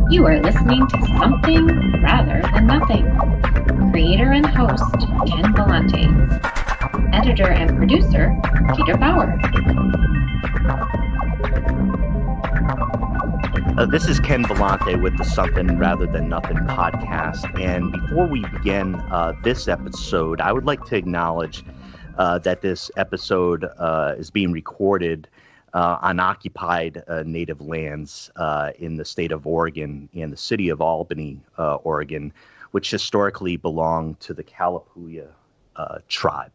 You are listening to Something Rather Than Nothing. Creator and host, Ken Vellante. Editor and producer, Peter Bauer. This is Ken Vellante with the Something Rather Than Nothing podcast. And before we begin this episode, I would like to acknowledge that this episode is being recorded on occupied native lands in the state of Oregon and the city of Albany, Oregon, which historically belonged to the Kalapuya tribe.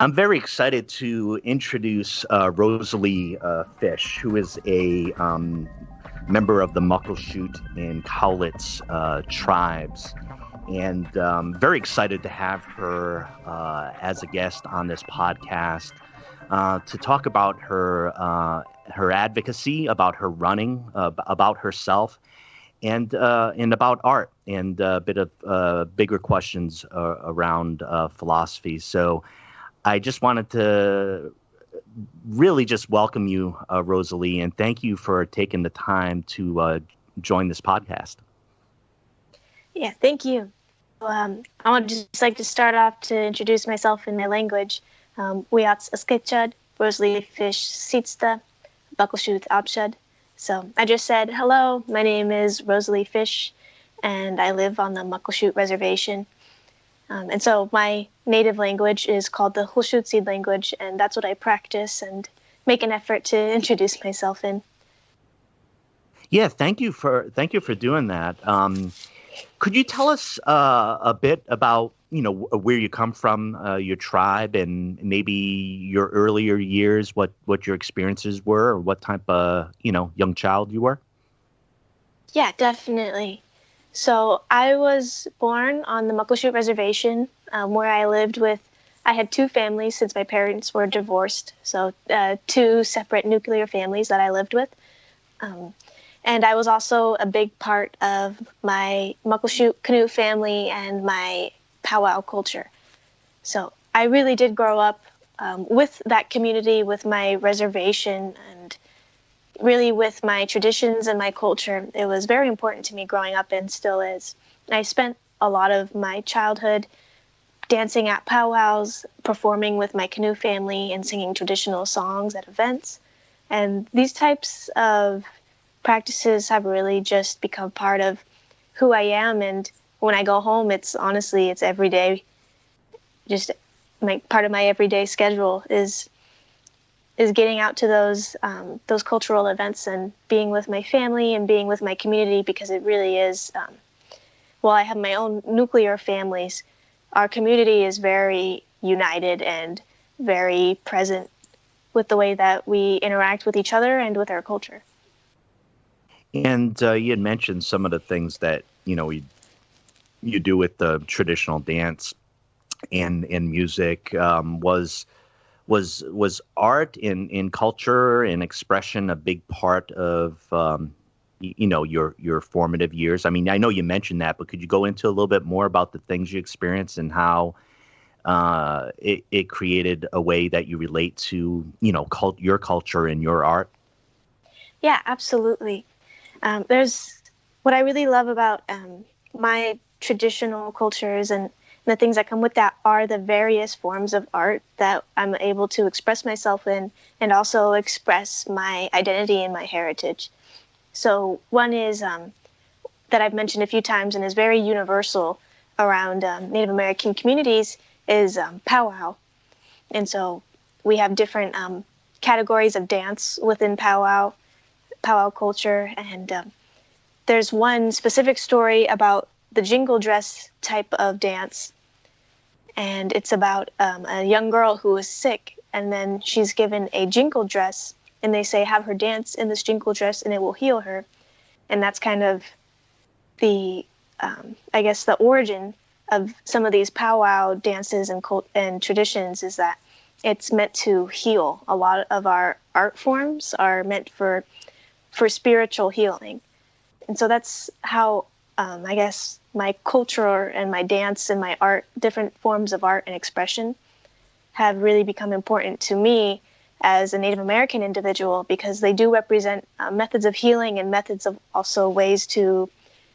I'm very excited to introduce Rosalie Fish, who is a member of the Muckleshoot and Cowlitz tribes, and very excited to have her as a guest on this podcast to talk about her advocacy, about her running, about herself, and about art, and a bit of bigger questions around philosophy. So I just wanted to really just welcome you, Rosalie, and thank you for taking the time to join this podcast. Yeah, thank you. I would just like to start off to introduce myself in my language. Wiats Askechad, Rosalie Fish Sitsta, Buckleshoot Abshad. So I just said, hello, my name is Rosalie Fish, and I live on the Muckleshoot Reservation. And so my native language is called the Hulshutsid language, and that's what I practice and make an effort to introduce myself in. Yeah, thank you for doing that. Could you tell us a bit about where you come from, your tribe, and maybe your earlier years, what your experiences were, or what type of young child you were? Yeah, definitely. So I was born on the Muckleshoot Reservation, where I lived with. I had two families since my parents were divorced, so two separate nuclear families that I lived with. And I was also a big part of my Muckleshoot canoe family and my powwow culture. So I really did grow up with that community, with my reservation, and really with my traditions and my culture. It was very important to me growing up, and still is. I spent a lot of my childhood dancing at powwows, performing with my canoe family, and singing traditional songs at events. And these types of practices have really just become part of who I am. And when I go home, it's every day. Just part of my everyday schedule is getting out to those cultural events and being with my family and being with my community, because it really is, while I have my own nuclear families, our community is very united and very present with the way that we interact with each other and with our culture. And you had mentioned some of the things that, you do with the traditional dance and music. Was art in culture and expression a big part of your formative years? I mean, I know you mentioned that, but could you go into a little bit more about the things you experienced and how it created a way that you relate to your culture and your art? Yeah, absolutely. There's what I really love about my traditional cultures and the things that come with that are the various forms of art that I'm able to express myself in, and also express my identity and my heritage. So one is that I've mentioned a few times and is very universal around Native American communities is powwow. And so we have different categories of dance within powwow culture. And there's one specific story about the jingle dress type of dance. And it's about a young girl who is sick, and then she's given a jingle dress, and they say, have her dance in this jingle dress and it will heal her. And that's kind of the, the origin of some of these powwow dances and traditions, is that it's meant to heal. A lot of our art forms are meant for spiritual healing. And so that's how I guess my culture and my dance and my art, different forms of art and expression, have really become important to me as a Native American individual, because they do represent methods of healing and methods of also ways to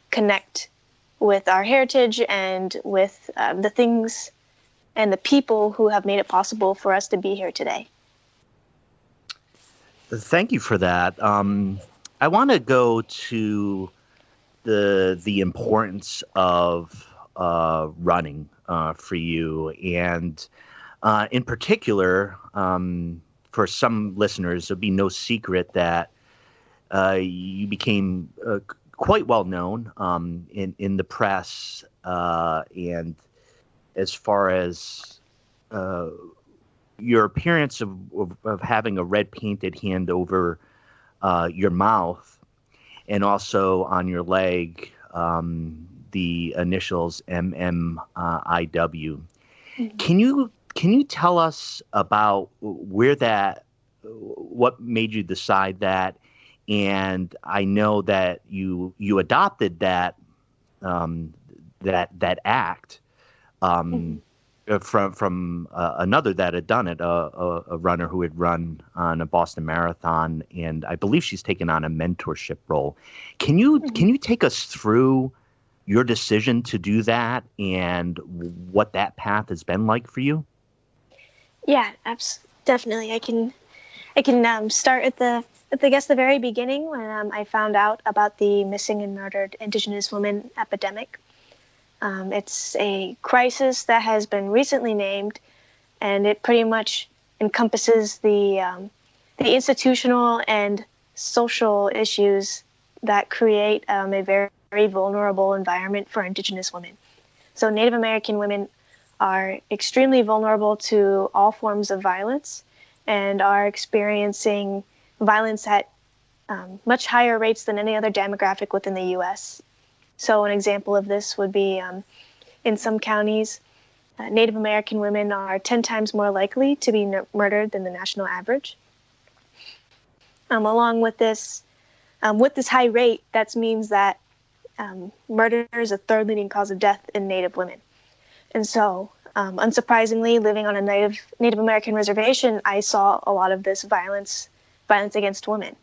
connect with our heritage and with the things and the people who have made it possible for us to be here today. Thank you for that. I want to go to the importance of running for you, and in particular, for some listeners, it'll be no secret that you became quite well known in the press, and as far as your appearance of having a red painted hand over your mouth, and also on your leg, the initials MMIW. Can you tell us about what made you decide that? And I know that you adopted that act from another that had done it, a runner who had run on a Boston Marathon, and I believe she's taken on a mentorship role. Can you take us through your decision to do that and what that path has been like for you? Yeah, definitely. I can start at the very beginning, when I found out about the missing and murdered Indigenous women epidemic. It's a crisis that has been recently named, and it pretty much encompasses the institutional and social issues that create a very, very vulnerable environment for Indigenous women. So Native American women are extremely vulnerable to all forms of violence and are experiencing violence at much higher rates than any other demographic within the U.S. So an example of this would be in some counties, Native American women are 10 times more likely to be murdered than the national average. Along with this high rate, that means that murder is a third leading cause of death in Native women. And so, unsurprisingly, living on a Native American reservation, I saw a lot of this violence against women.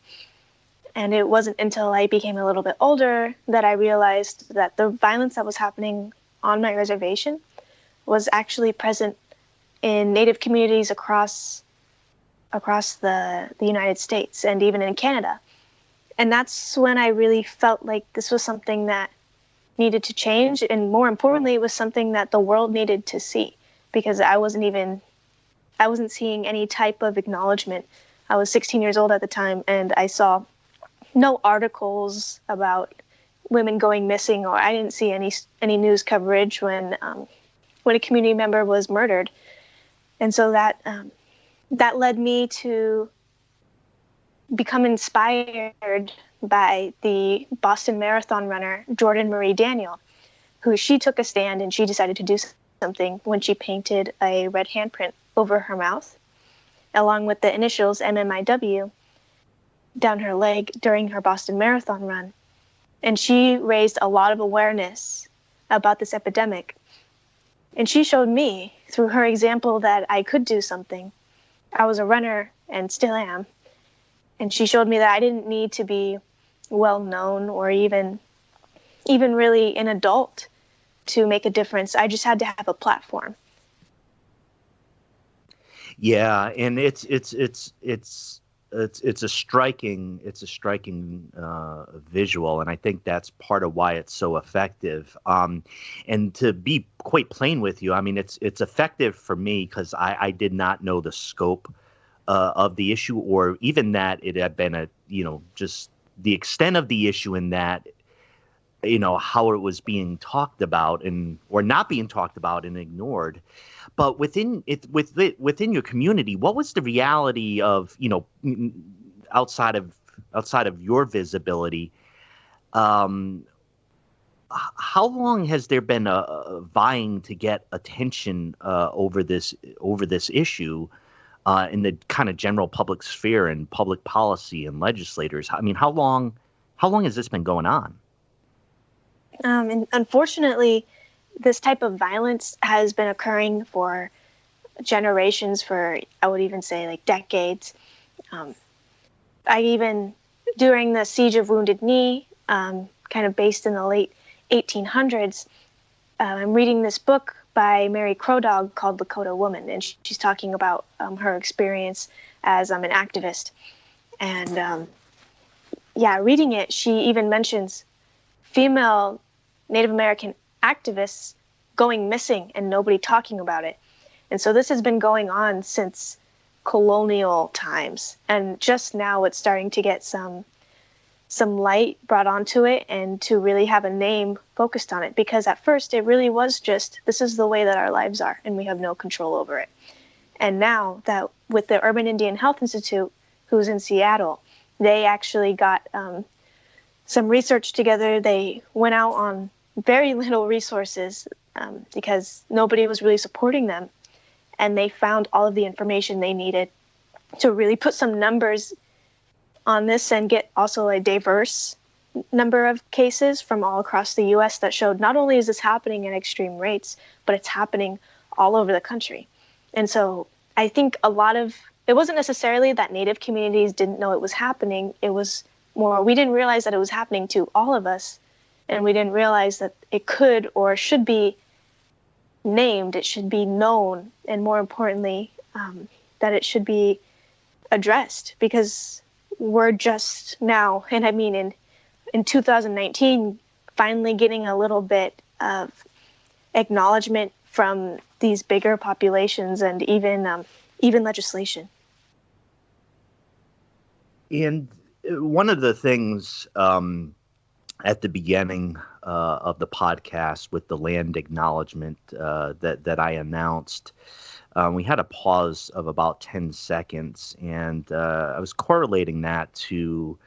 And it wasn't until I became a little bit older that I realized that the violence that was happening on my reservation was actually present in Native communities across the United States and even in Canada. And that's when I really felt like this was something that needed to change, and more importantly, it was something that the world needed to see, because I wasn't seeing any type of acknowledgement. I was 16 years old at the time, and I saw no articles about women going missing, or I didn't see any news coverage when a community member was murdered. And so that led me to become inspired by the Boston Marathon runner Jordan Marie Daniel, she took a stand and she decided to do something when she painted a red handprint over her mouth, along with the initials MMIW down her leg during her Boston Marathon run. And she raised a lot of awareness about this epidemic. And she showed me through her example that I could do something. I was a runner and still am. And she showed me that I didn't need to be well known or even really an adult to make a difference. I just had to have a platform. Yeah, and it's a striking visual, and I think that's part of why it's so effective. And to be quite plain with you, I mean, it's effective for me because I did not know the scope of the issue, or even that it had been just the extent of the issue, in that, how it was being talked about or not being talked about and ignored. But within your community, what was the reality of, outside of your visibility? How long has there been a vying to get attention over this issue in the kind of general public sphere and public policy and legislators? I mean, how long has this been going on? And unfortunately, this type of violence has been occurring for generations, for I would even say like decades. During the Siege of Wounded Knee, kind of based in the late 1800s, I'm reading this book by Mary Crodog called Lakota Woman, and she's talking about her experience as an activist. And reading it, she even mentions female Native American activists going missing and nobody talking about it. And so this has been going on since colonial times, and just now it's starting to get some light brought onto it and to really have a name focused on it, because at first it really was just, this is the way that our lives are and we have no control over it. And now that with the Urban Indian Health Institute, who's in Seattle, they actually got some research together. They went out on very little resources because nobody was really supporting them. And they found all of the information they needed to really put some numbers on this and get also a diverse number of cases from all across the U.S. that showed not only is this happening at extreme rates, but it's happening all over the country. And so I think it wasn't necessarily that Native communities didn't know it was happening. It was more, we didn't realize that it was happening to all of us. And we didn't realize that it could or should be named, it should be known, and more importantly, that it should be addressed, because we're just now, and I mean in 2019, finally getting a little bit of acknowledgement from these bigger populations and even legislation. And one of the things at the beginning of the podcast with the land acknowledgement that I announced, we had a pause of about 10 seconds, and I was correlating that to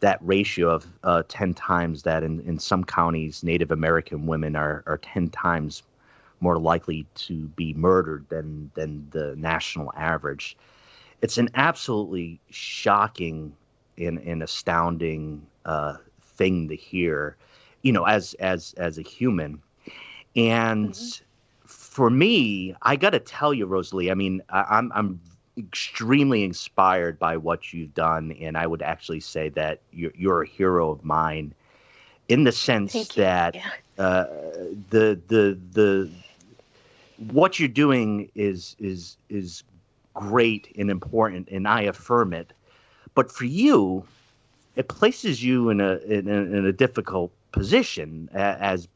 that ratio of 10 times that in some counties, Native American women are 10 times more likely to be murdered than the national average. It's an absolutely shocking and astounding thing to hear, as a human. And for me, I got to tell you, Rosalie, I mean, I'm extremely inspired by what you've done, and I would actually say that you're a hero of mine, in the sense that the what you're doing is great and important, and I affirm it. But for you, it places you in a difficult position as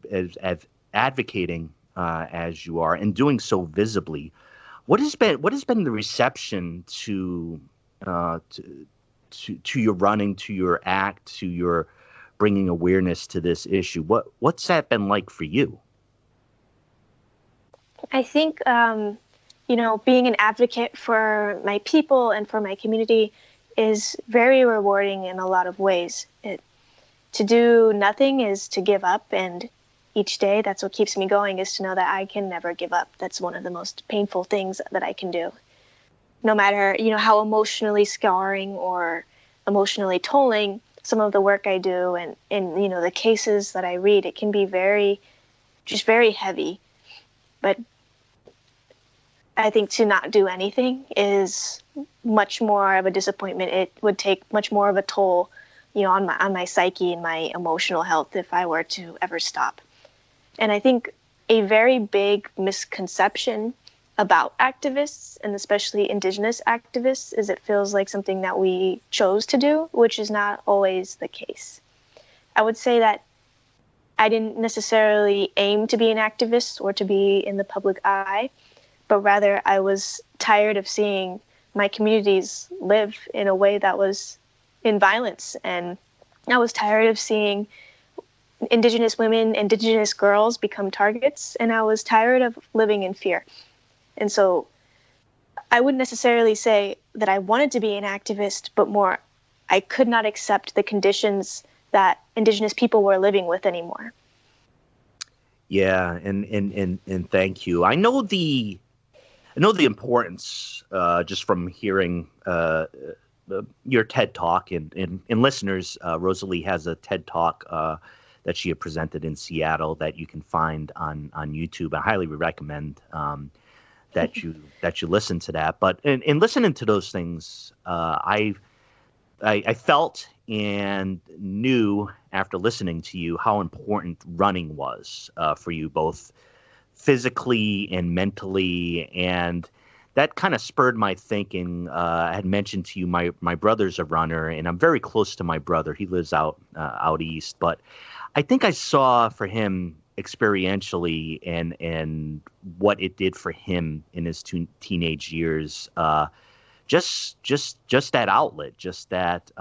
advocating as you are, and doing so visibly. What has been the reception to your running, to your act, to your bringing awareness to this issue? What's that been like for you? I think being an advocate for my people and for my community is very rewarding in a lot of ways. To do nothing is to give up, and each day that's what keeps me going, is to know that I can never give up. That's one of the most painful things that I can do. No matter, how emotionally scarring or emotionally tolling some of the work I do and the cases that I read, it can be very heavy. But I think to not do anything is much more of a disappointment. It would take much more of a toll, on my psyche and my emotional health if I were to ever stop. And I think a very big misconception about activists, and especially Indigenous activists, is it feels like something that we chose to do, which is not always the case. I would say that I didn't necessarily aim to be an activist or to be in the public eye, but rather I was tired of seeing my communities live in a way that was in violence. And I was tired of seeing Indigenous women, Indigenous girls become targets, and I was tired of living in fear. And so I wouldn't necessarily say that I wanted to be an activist, but more I could not accept the conditions that Indigenous people were living with anymore. Yeah, and thank you. I know the importance just from hearing your TED Talk, and listeners, Rosalie has a TED Talk that she had presented in Seattle that you can find on YouTube. I highly recommend that you listen to that. But in listening to those things, I felt and knew after listening to you how important running was for you, both physically and mentally, and that kind of spurred my thinking. I had mentioned to you my brother's a runner, and I'm very close to my brother. He lives out east, but I think I saw for him experientially and what it did for him in his teenage years. Just that outlet, just that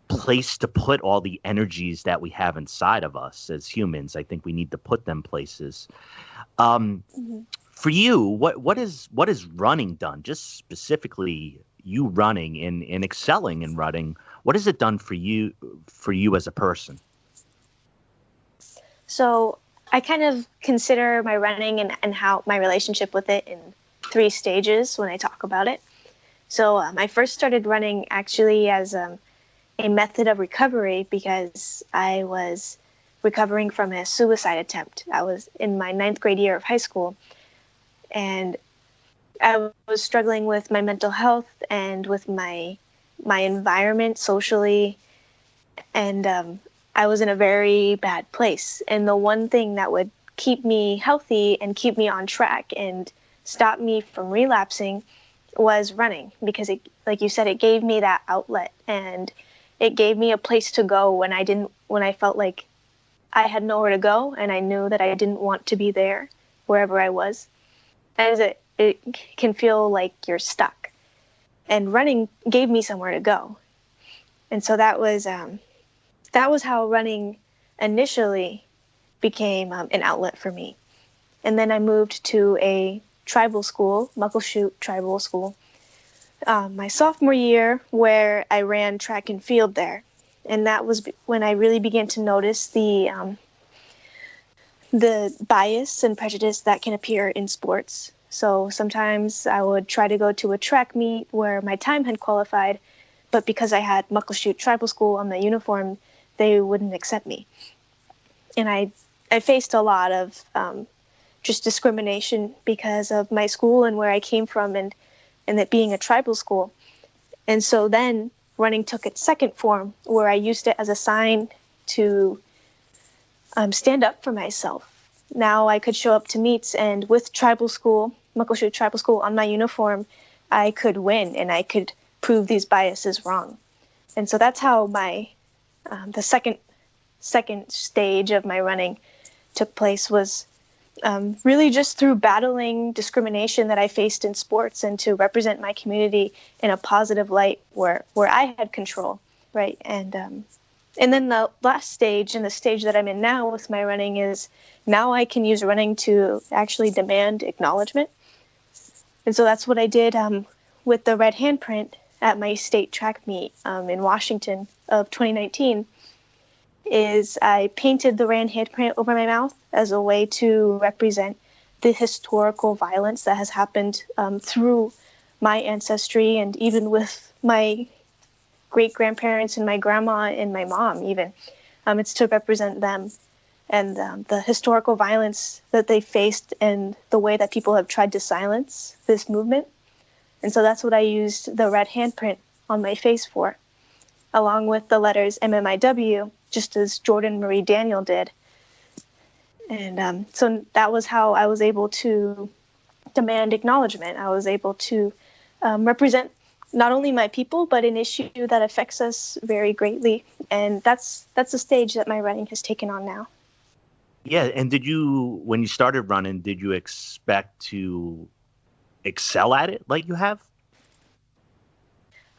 place to put all the energies that we have inside of us as humans. I think we need to put them places. For you, what is running done? Just specifically, you running and excelling in running. What has it done for you as a person? So I kind of consider my running and how my relationship with it in 3 stages when I talk about it. So I first started running actually as a method of recovery because I was recovering from a suicide attempt. I was in my 9th grade year of high school, and I was struggling with my mental health and with my environment socially, and I was in a very bad place. And the one thing that would keep me healthy and keep me on track and stop me from relapsing was running, because it, like you said, it gave me that outlet, and it gave me a place to go when I felt like I had nowhere to go and I knew that I didn't want to be there wherever I was. As it can feel like you're stuck, and running gave me somewhere to go. And so that was how running initially became an outlet for me. And then I moved to a tribal school, Muckleshoot Tribal School, my sophomore year, where I ran track and field there. And that was when I really began to notice the bias and prejudice that can appear in sports. So sometimes I would try to go to a track meet where my time had qualified, but because I had Muckleshoot Tribal School on my uniform, they wouldn't accept me. And I faced a lot of just discrimination because of my school and where I came from, and it being a tribal school. And so then running took its second form, where I used it as a sign to stand up for myself. Now I could show up to meets, and with tribal school, Muckleshoot Tribal School on my uniform, I could win and I could prove these biases wrong. And so that's how my the second stage of my running took place, was really just through battling discrimination that I faced in sports, and to represent my community in a positive light where I had control, right? And then the last stage, and the stage that I'm in now with my running, is now I can use running to actually demand acknowledgement. And so that's what I did with the Red Handprint at my state track meet in Washington of 2019. Is I painted the Red Handprint over my mouth as a way to represent the historical violence that has happened through my ancestry, and even with my great-grandparents and my grandma and my mom even. It's to represent them and the historical violence that they faced and the way that people have tried to silence this movement. And so that's what I used the Red Handprint on my face for, along with the letters MMIW, just as Jordan Marie Daniel did. And so that was how I was able to demand acknowledgement. I was able to represent not only my people, but an issue that affects us very greatly. And that's the stage that my running has taken on now. Yeah, and when you started running, did you expect to excel at it like you have?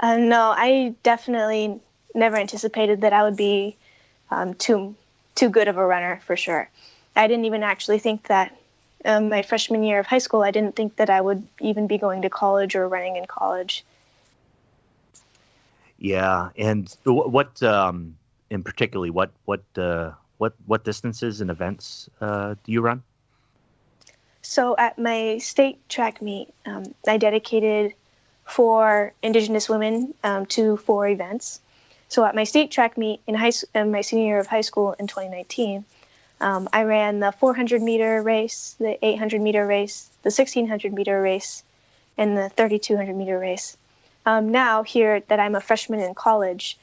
No, I definitely never anticipated that I would be too good of a runner, for sure. I didn't even actually think that my freshman year of high school, I didn't think that I would even be going to college or running in college. Yeah, and what in particularly what distances and events do you run? So at my state track meet, I dedicated 4 Indigenous women to 4 events. So at my state track meet in my senior year of high school in 2019, I ran the 400-meter race, the 800-meter race, the 1,600-meter race, and the 3,200-meter race. Now, here that I'm a freshman in college,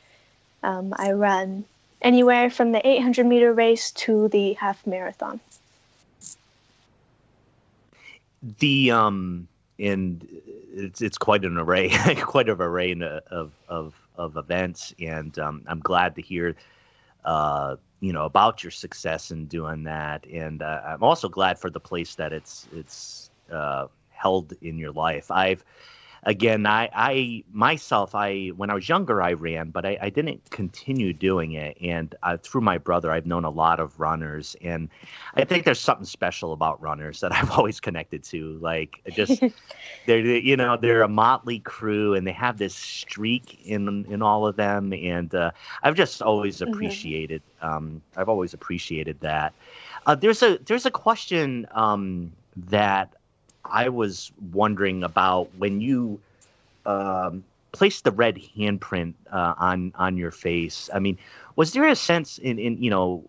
I run anywhere from the 800-meter race to the half marathon. And it's quite an array, quite an array of events, and I'm glad to hear, about your success in doing that, and I'm also glad for the place that it's held in your life. When I was younger, I ran, but I didn't continue doing it. And through my brother, I've known a lot of runners, and I think there's something special about runners that I've always connected to. Like, just they're a motley crew, and they have this streak in all of them. And I've just always appreciated. I've always appreciated that. There's a question that I was wondering about when you placed the red handprint on your face. I mean, was there a sense in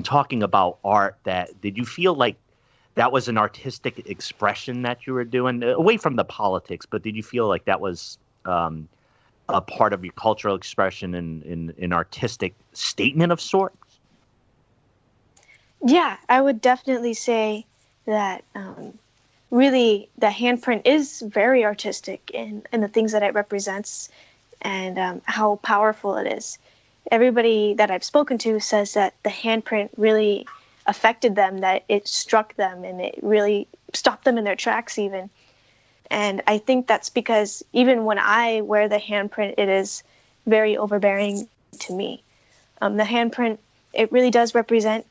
talking about art did you feel like that was an artistic expression that you were doing away from the politics, but did you feel like that was a part of your cultural expression in an artistic statement of sorts? Yeah, I would definitely say that really the handprint is very artistic in the things that it represents and how powerful it is. Everybody that I've spoken to says that the handprint really affected them, that it struck them and it really stopped them in their tracks even. And I think that's because even when I wear the handprint, it is very overbearing to me. The handprint, it really does represent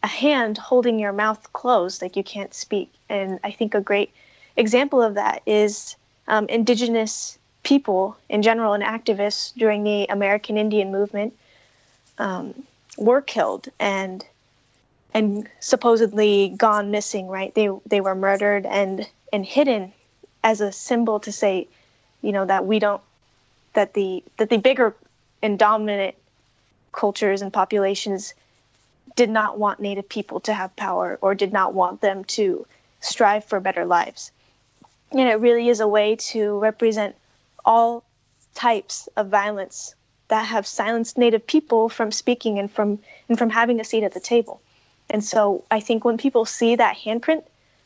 a hand holding your mouth closed, like you can't speak. And I think a great example of that is Indigenous people in general and activists during the American Indian movement were killed and supposedly gone missing, right? They were murdered and hidden as a symbol to say, that the bigger and dominant cultures and populations did not want Native people to have power or did not want them to strive for better lives. And it really is a way to represent all types of violence that have silenced Native people from speaking and from having a seat at the table. And so I think when people see that handprint,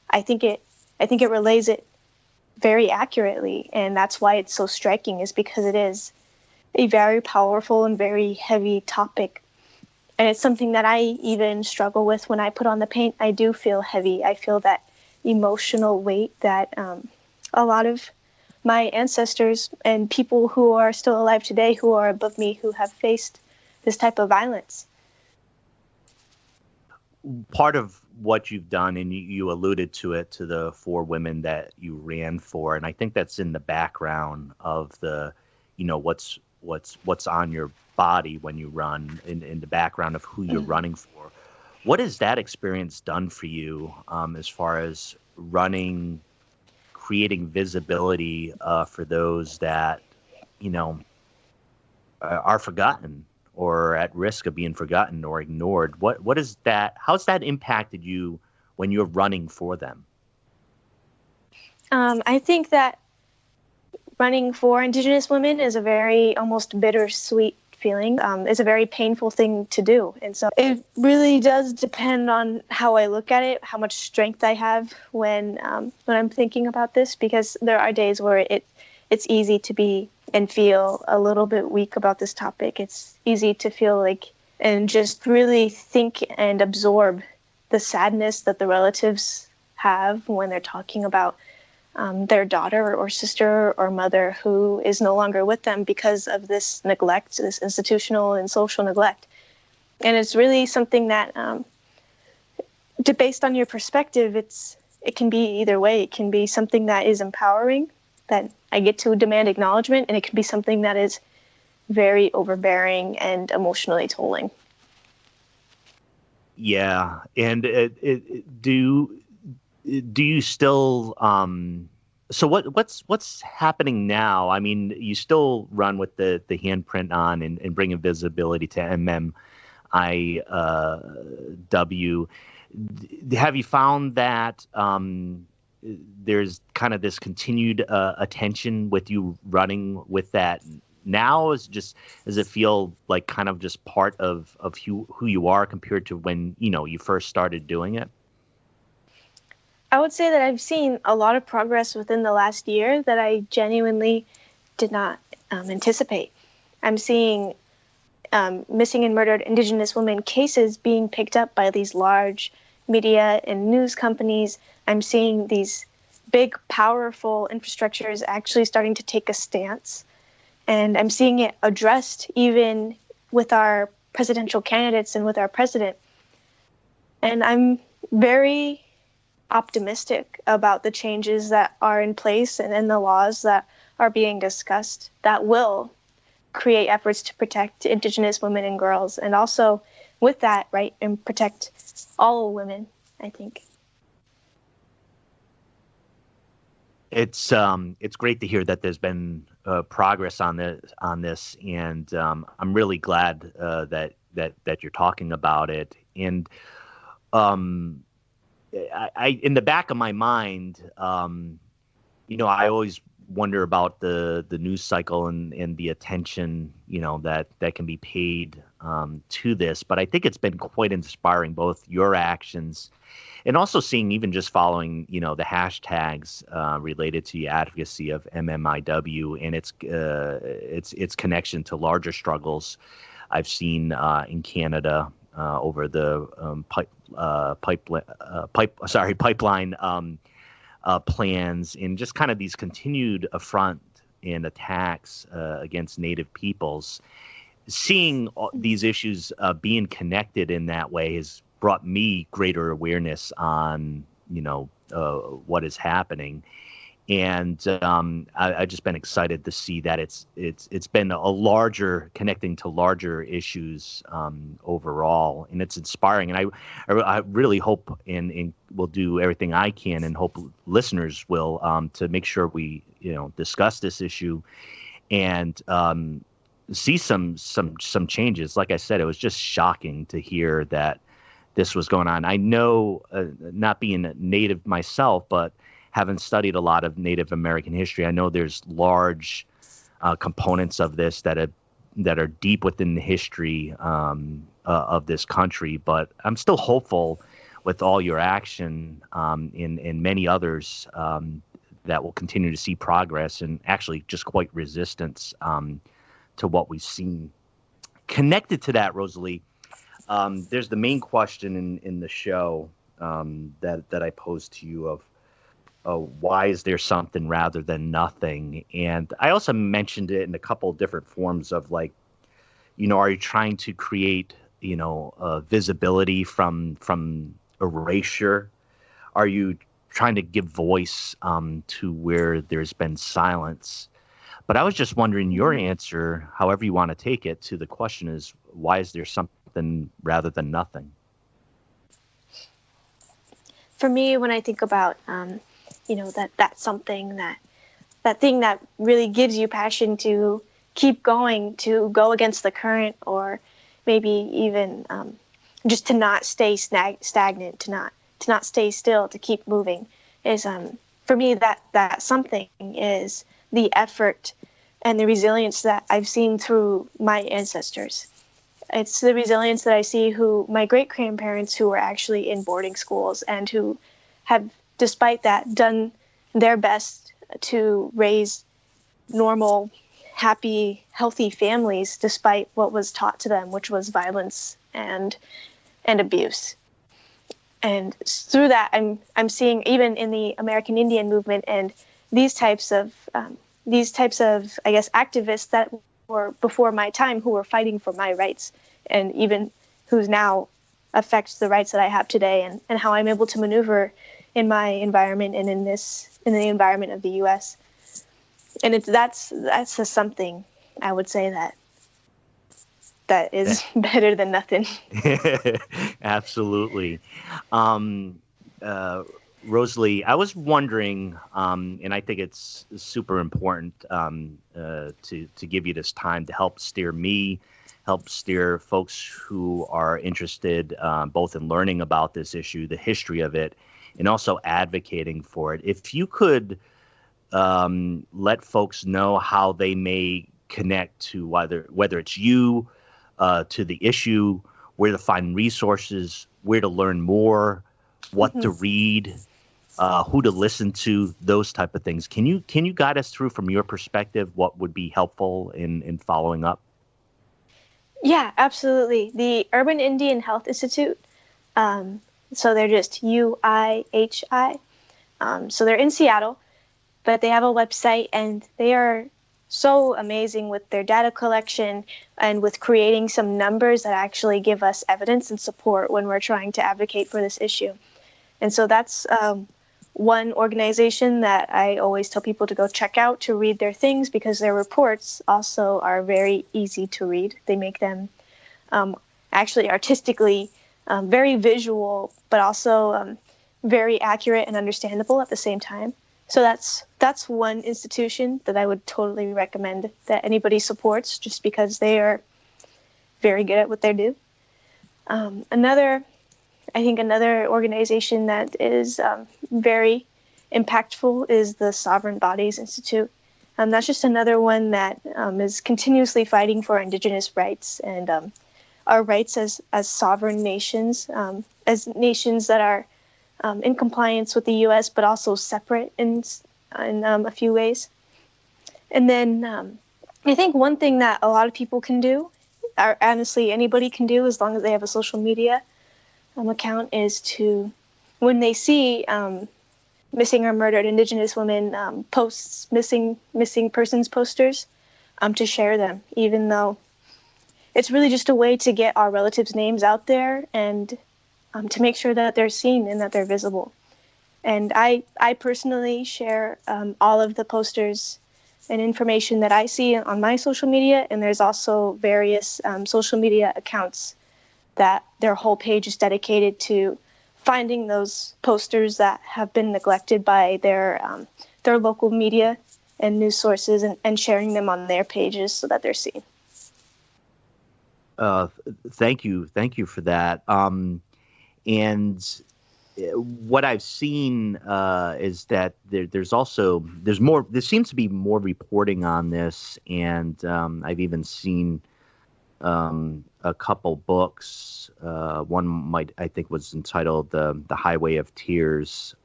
I think it relays it very accurately, and that's why it's so striking, is because it is a very powerful and very heavy topic. And it's something that I even struggle with when I put on the paint. I do feel heavy. I feel that emotional weight that a lot of my ancestors and people who are still alive today, who are above me, who have faced this type of violence. Part of what you've done, and you alluded to it, to the 4 women that you ran for, and I think that's in the background of the, what's on your body when you run, in the background of who you're running for. What has that experience done for you as far as running, creating visibility for those that, are forgotten or at risk of being forgotten or ignored? What is that? How's that impacted you when you're running for them? I think that running for Indigenous women is a very almost bittersweet feeling. It's a very painful thing to do. And so it really does depend on how I look at it, how much strength I have when I'm thinking about this, because there are days where it's easy to be and feel a little bit weak about this topic. It's easy to feel like and just really think and absorb the sadness that the relatives have when they're talking about their daughter or sister or mother who is no longer with them because of this neglect, this institutional and social neglect. And it's really something that, based on your perspective, it can be either way. It can be something that is empowering, that I get to demand acknowledgement, and it can be something that is very overbearing and emotionally tolling. Yeah, and do you still So what's happening now? I mean, you still run with the handprint on and bringing visibility to MMIW. Have you found that there's kind of this continued attention with you running with that now? Does it feel like kind of just part of who you are compared to when you first started doing it? I would say that I've seen a lot of progress within the last year that I genuinely did not anticipate. I'm seeing missing and murdered Indigenous women cases being picked up by these large media and news companies. I'm seeing these big, powerful infrastructures actually starting to take a stance. And I'm seeing it addressed even with our presidential candidates and with our president. And I'm very optimistic about the changes that are in place and the laws that are being discussed that will create efforts to protect Indigenous women and girls, and also with that, right, and protect all women, I think. It's great to hear that there's been progress on this, and I'm really glad that you're talking about it. And I in the back of my mind, I always wonder about the news cycle and the attention, that can be paid to this. But I think it's been quite inspiring, both your actions and also seeing, even just following, the hashtags related to the advocacy of MMIW and its connection to larger struggles I've seen in Canada over the pipeline plans, and just kind of these continued affront and attacks against Native peoples. Seeing these issues being connected in that way has brought me greater awareness on what is happening, and I've just been excited to see that it's been a larger, connecting to larger issues overall, and it's inspiring. And I really hope and will do everything I can, and hope listeners will, to make sure we discuss this issue and see some changes. Like I said, it was just shocking to hear that this was going on. I know, not being Native myself, but having studied a lot of Native American history, I know there's large components of this that are deep within the history of this country. But I'm still hopeful, with all your action and many others, that we'll continue to see progress, and actually just quite resistance to what we've seen. Connected to that, Rosalie, there's the main question in the show that I posed to you of, why is there something rather than nothing? And I also mentioned it in a couple of different forms of, like, are you trying to create, visibility from erasure? Are you trying to give voice to where there's been silence? But I was just wondering your answer, however you want to take it, to the question is, why is there something rather than nothing? For me, when I think about that's something, that thing that really gives you passion to keep going, to go against the current, or maybe even just to not stay stagnant, to not stay still, to keep moving, is for me that something is the effort and the resilience that I've seen through my ancestors. It's the resilience that I see my great-grandparents, who were actually in boarding schools and who have, despite that, done their best to raise normal, happy, healthy families despite what was taught to them, which was violence and abuse. And through that, I'm seeing, even in the American Indian movement and these types of I guess activists that were before my time, who were fighting for my rights, and even who's now affects the rights that I have today, and how I'm able to maneuver in my environment and in the environment of the U.S. And that's something I would say that is better than nothing. Absolutely. Rosalie, I was wondering, and I think it's super important to give you this time to help steer me, help steer folks who are interested both in learning about this issue, the history of it, and also advocating for it. If you could let folks know how they may connect to whether it's you, to the issue, where to find resources, where to learn more, what to read, who to listen to, those type of things. Can you guide us through from your perspective what would be helpful in following up? Yeah, absolutely. The Urban Indian Health Institute. So they're just UIHI. So they're in Seattle, but they have a website, and they are so amazing with their data collection and with creating some numbers that actually give us evidence and support when we're trying to advocate for this issue. And so that's one organization that I always tell people to go check out to read their things, because their reports also are very easy to read. They make them actually artistically very visual, but also very accurate and understandable at the same time. So that's one institution that I would totally recommend that anybody supports, just because they are very good at what they do. Another organization that is very impactful is the Sovereign Bodies Institute. That's just another one that is continuously fighting for Indigenous rights and our rights as sovereign nations, as nations that are in compliance with the U.S., but also separate in a few ways. And then I think one thing that a lot of people can do, or honestly anybody can do as long as they have a social media account, is to, when they see missing or murdered Indigenous women posts, missing persons posters, to share them, even though it's really just a way to get our relatives' names out there and to make sure that they're seen and that they're visible. And I personally share all of the posters and information that I see on my social media, and there's also various social media accounts that their whole page is dedicated to finding those posters that have been neglected by their local media and news sources, and sharing them on their pages so that they're seen. Thank you for that. And what I've seen is that there's more. There seems to be more reporting on this, and I've even seen a couple books. One I think was entitled "The Highway of Tears,"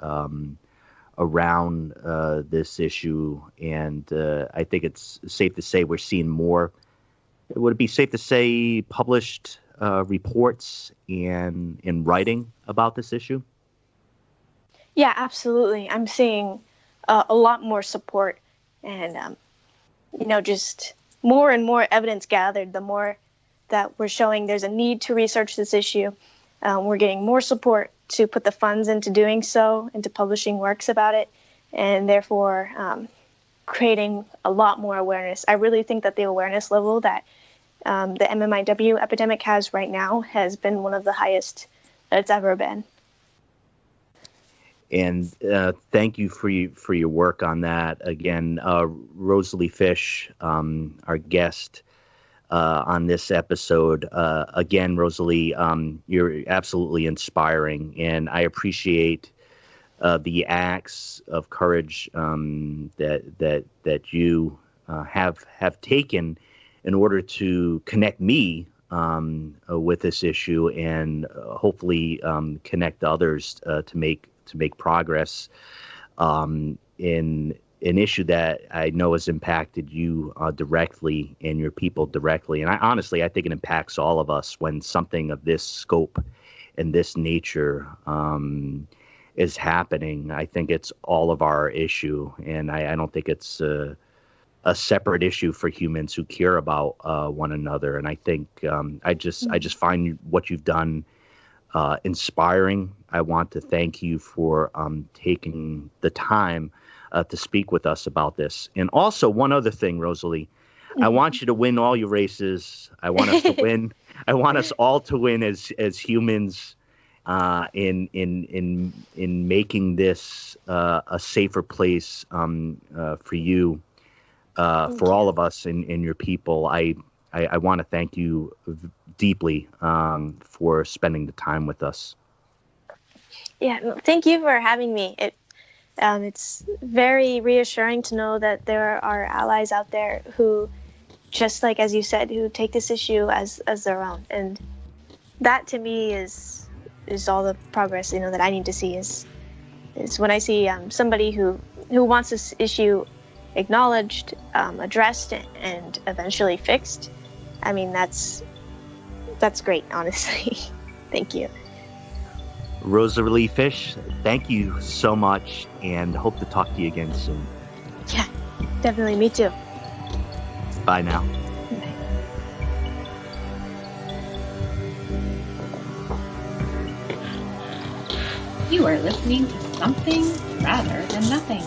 around this issue, and I think it's safe to say we're seeing more. Would it be safe to say published reports and in writing about this issue? Yeah, absolutely. I'm seeing a lot more support, and just more and more evidence gathered. The more that we're showing there's a need to research this issue, we're getting more support to put the funds into doing so, into publishing works about it, and therefore creating a lot more awareness. I really think that the awareness level that the MMIW epidemic has right now has been one of the highest that it's ever been. And thank you for your work on that. Again, Rosalie Fish, our guest on this episode. Again, Rosalie, you're absolutely inspiring, and I appreciate the acts of courage that you have taken in order to connect me with this issue, and hopefully connect others to make progress in an issue that I know has impacted you directly and your people directly. And I think it impacts all of us when something of this scope and this nature is happening. I think it's all of our issue, and I don't think it's a separate issue for humans who care about one another. And I think I just find what you've done inspiring. I want to thank you for taking the time to speak with us about this. And also, one other thing, Rosalie, I want you to win all your races. I want us to win. I want us all to win as humans in making this a safer place for you, for all of us and your people. I want to thank you deeply for spending the time with us. Yeah, no, thank you for having me. It's very reassuring to know that there are allies out there who, just like as you said, who take this issue as their own, and that to me is all the progress that I need to see. Is when I see somebody who wants this issue acknowledged, addressed, and eventually fixed. I mean, that's great, honestly. Thank you. Rosalie Fish, thank you so much, and hope to talk to you again soon. Yeah, definitely. Me too. Bye now. You are listening to Something Rather Than Nothing.